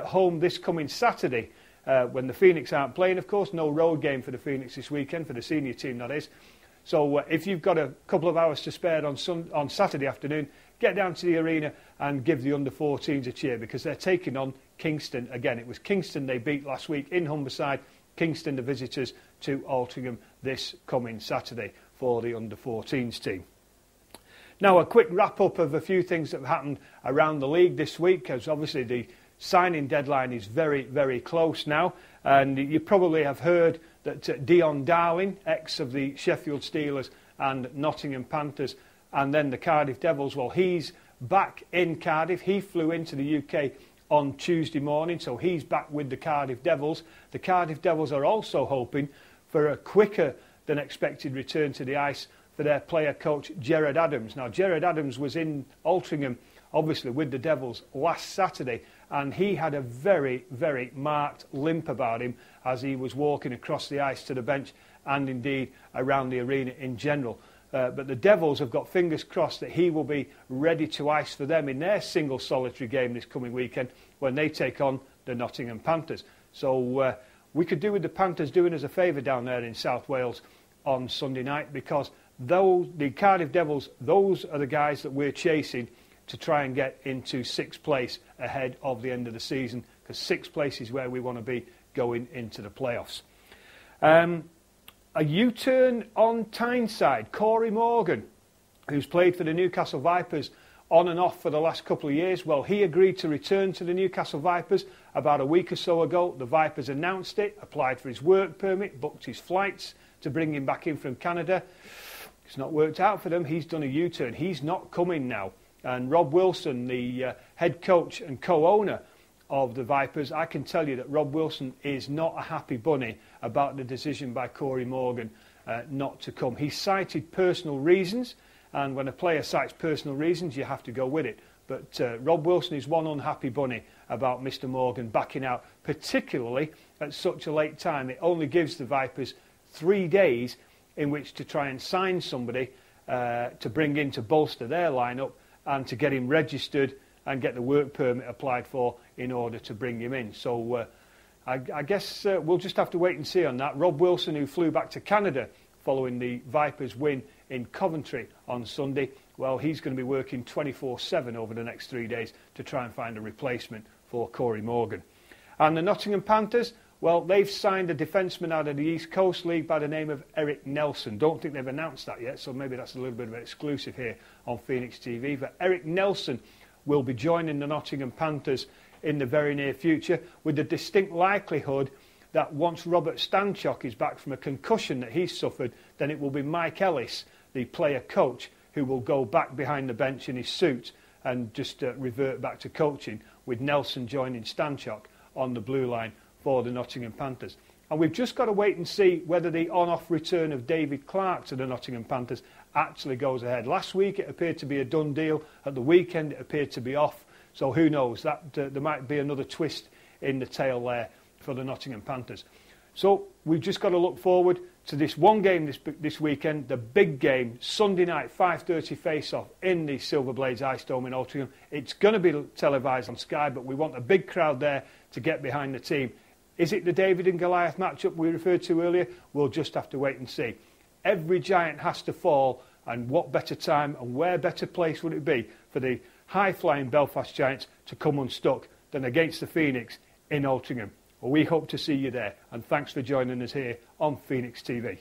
at home this coming Saturday when the Phoenix aren't playing, of course. No road game for the Phoenix this weekend, for the senior team that is. So if you've got a couple of hours to spare on Saturday afternoon, get down to the arena and give the under-14s a cheer, because they're taking on Kingston again. It was Kingston they beat last week in Humberside. Kingston, the visitors to Altrincham this coming Saturday for the under-14s team. Now, a quick wrap-up of a few things that have happened around the league this week, because obviously the signing deadline is very, very close now. And you probably have heard that Dion Darling, ex of the Sheffield Steelers and Nottingham Panthers, and then the Cardiff Devils, well, he's back in Cardiff. He flew into the UK on Tuesday morning, so he's back with the Cardiff Devils. The Cardiff Devils are also hoping for a quicker than expected return to the ice for their player coach Gerard Adams. Now, Gerard Adams was in Altrincham, obviously, with the Devils last Saturday, and he had a very, very marked limp about him as he was walking across the ice to the bench and indeed around the arena in general. But the Devils have got fingers crossed that he will be ready to ice for them in their single solitary game this coming weekend when they take on the Nottingham Panthers. So we could do with the Panthers doing us a favour down there in South Wales on Sunday night, because the Cardiff Devils, those are the guys that we're chasing to try and get into sixth place ahead of the end of the season, because sixth place is where we want to be going into the playoffs. A U-turn on Tyneside. Corey Morgan, who's played for the Newcastle Vipers on and off for the last couple of years, well, he agreed to return to the Newcastle Vipers about a week or so ago. The Vipers announced it, applied for his work permit, booked his flights to bring him back in from Canada. It's not worked out for them. He's done a U-turn. He's not coming now. And Rob Wilson, the head coach and co-owner of the Vipers, I can tell you that Rob Wilson is not a happy bunny about the decision by Corey Morgan not to come. He cited personal reasons, and when a player cites personal reasons, you have to go with it. But Rob Wilson is one unhappy bunny about Mr. Morgan backing out, particularly at such a late time. It only gives the Vipers 3 days in which to try and sign somebody to bring in to bolster their lineup and to get him registered and get the work permit applied for in order to bring him in. So I guess we'll just have to wait and see on that. Rob Wilson, who flew back to Canada following the Vipers' win in Coventry on Sunday, well, he's going to be working 24/7 over the next 3 days to try and find a replacement for Corey Morgan. And the Nottingham Panthers, well, they've signed a defenceman out of the East Coast League by the name of Eric Nelson. Don't think they've announced that yet, so maybe that's a little bit of an exclusive here on Phoenix TV. But Eric Nelson will be joining the Nottingham Panthers in the very near future, with the distinct likelihood that once Robert Stanchok is back from a concussion that he's suffered, then it will be Mike Ellis, the player coach, who will go back behind the bench in his suit and just revert back to coaching, with Nelson joining Stanchok on the blue line for the Nottingham Panthers. And we've just got to wait and see whether the on-off return of David Clarke to the Nottingham Panthers actually goes ahead. Last week it appeared to be a done deal. At the weekend it appeared to be off. So who knows? That there might be another twist in the tail there for the Nottingham Panthers. So we've just got to look forward to this one game this weekend, the big game, Sunday night, 5:30 face-off in the Silver Blades Ice Dome in Altrincham. It's going to be televised on Sky, but we want a big crowd there to get behind the team. Is it the David and Goliath matchup we referred to earlier? We'll just have to wait and see. Every giant has to fall, and what better time and where better place would it be for the high-flying Belfast Giants to come unstuck than against the Phoenix in Altrincham? Well, we hope to see you there, and thanks for joining us here on Phoenix TV.